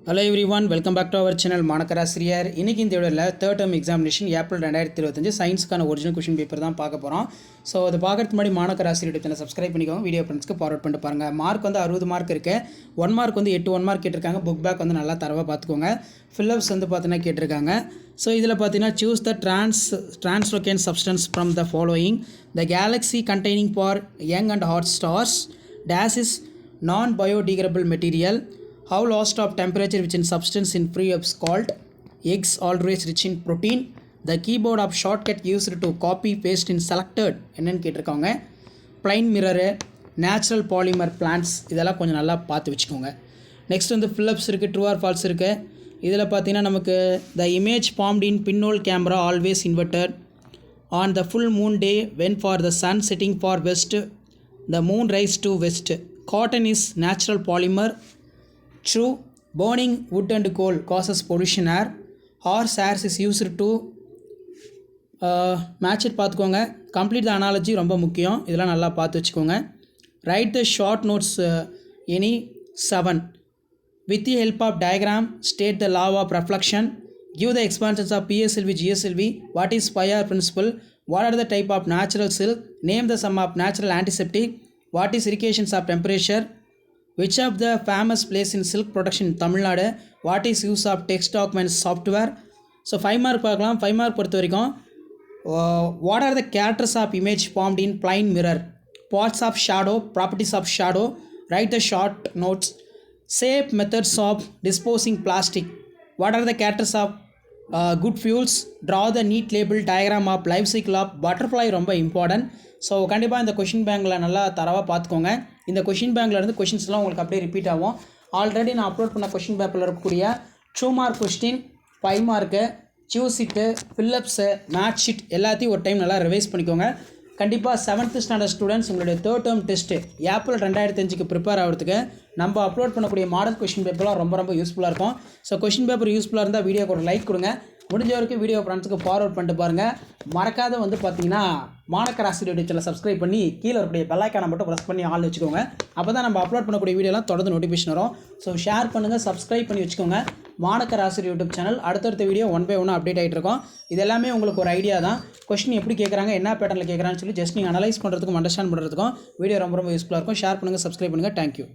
Hello everyone, welcome back to our channel மாணக்கராசிரியர். இன்னைக்கு இந்த வீடியோல தேர்ட் டர்ம் எக்ஸாமினேஷன் ஏப்ரல் 2025 சயின்ஸ்க்கான ஒரிஜினல் क्वेश्चन பேப்பர் தான் பார்க்க போறோம். சோ அது பார்க்கிறதுக்கு முன்னாடி மாணக்கராசிரியர் சேனலை சப்ஸ்கிரைப் பண்ணிக்கோங்க. வீடியோ ஃப்ரெண்ட்ஸ்க்கு ஃபார்வர்ட் பண்ணிட்டு பாருங்க. மார்க் வந்து 60 மார்க் இருக்கு. 1 மார்க் வந்து 8 1 மார்க் கேட்டிருக்காங்க. புக் பேக் வந்து நல்லா தரவா பாத்துக்கோங்க. ஃபில்லப்ஸ் வந்து பார்த்தீனா கேட்டிருக்காங்க. சோ இதுல பார்த்தீனா choose the translocate substance from the following. The galaxy containing for young and hot stars dash is non-biodegradable material. How loss of temperature which in substance in free is called. Eggs always rich in protein. The keyboard of shortcut used to copy paste in selected என்னன்னு கேட்டிருக்காங்க. plain mirror, natural polymer plants இதெல்லாம் கொஞ்சம் நல்லா பார்த்து வச்சுக்கோங்க. Next வந்து fill-ups இருக்குது, true or false இருக்குது. இதில் பார்த்தீங்கன்னா நமக்கு the image formed in pinhole camera always inverted on the full moon day when for the sun setting for west the moon rise to west. Cotton is natural polymer. True. Burning wood and coal causes pollution air. Horse hairs is used to match it பார்த்துக்கோங்க. complete the analogy ரொம்ப முக்கியம். இதெல்லாம் நல்லா பார்த்து வச்சுக்கோங்க. write the short notes any 7. with the help of diagram state the law of reflection. give the expansions of PSLV GSLV. what is fire principle? what are the type of natural silk? name the sum of natural antiseptic. what is irrigations of temperature? which of the famous place in silk production in Tamil Nadu? what is use of text document software? so 5 mark பார்க்கலாம். 5 mark பொறுத்த வரைக்கும் what are the characters of image formed in plain mirror? parts of shadow, properties of shadow. write the short notes. safe methods of disposing plastic. what are the characters of good fuels? draw the neat label diagram of life cycle of butterfly ரொம்ப important. So கண்டிப்பாக இந்த question பேங்கில் நல்லா தரவாக பார்த்துக்கோங்க. இந்த question பேங்கில் இருந்து கொஷின்ஸ்லாம் உங்களுக்கு அப்படியே ரிப்பீட் ஆகும். ஆல்ரெடி நான் அப்லோட் பண்ண கொஷின் பேப்பரில் இருக்கக்கூடிய 2 mark question, 5 mark, choose sheet, fill-ups, match sheet எல்லாத்தையும் ஒரு டைம் நல்லா ரிவைஸ் பண்ணிக்கோங்க. கண்டிப்பாக 7th ஸ்டாண்டர்ட் ஸ்டூடெண்ட்ஸ் உங்களுடைய third term test April 2025 prepare ஆகிறதுக்கு நம்ம அப்லோட் பண்ணக்கூடிய மாடல் கொஷின் பேப்பர்லாம் ரொம்ப யூஸ்ஃபுல்லாக இருக்கும். ஸோ கொஷின் பேப்பர் யூஸ்ஃபுல்லாக இருந்தால் வீடியோக்கு ஒரு லைக் கொடுங்க. முடிஞ்ச வரைக்கும் வீடியோ ஃப்ரெண்ட்ஸுக்கு ஃபார்வர்ட் பண்ணிட்டு பாருங்கள். மறக்காத வந்து பார்த்தீங்கன்னா மாணக்கராசிரியர் சேனலை சப்ஸ்கிரைப் பண்ணி கீழே இருக்கக்கூடிய பெல் ஐக்கானை மட்டும் ப்ரெஸ் பண்ணி ஆள் வச்சுக்கோங்க. அப்போ தான் நம்ம அப்லோட் பண்ணக்கூடிய வீடியோலாம் தொடர்ந்து நோட்டிஃபிகேஷன் வரும். ஸோ ஷேர் பண்ணுங்கள், சப்ஸ்கிரைப் பண்ணி வச்சுக்கோங்க. மாணக்கராசிரியர் யூடியூப் சேனல் அடுத்தடுத்த வீடியோ 1 by 1 அப்டேட் ஆகிட்டு இருக்கோம். இது எல்லாமே உங்களுக்கு ஒரு ஐடியா தான். கொஸ்டின் எப்படி கேட்குறாங்க, என்ன பேட்டர்னில் கேட்குறான்னு சொல்லி ஜஸ்ட் நீங்கள் அனலைஸ் பண்ணுறதுக்கும் அண்டர்ஸ்டாண்ட் பண்ணுறதுக்கும் வீடியோ ரொம்ப யூஸ்ஃபுல்லாக இருக்கும். ஷேர் பண்ணுங்கள், சப்ஸ்கிரைப் பண்ணுங்கள். தேங்க்யூ.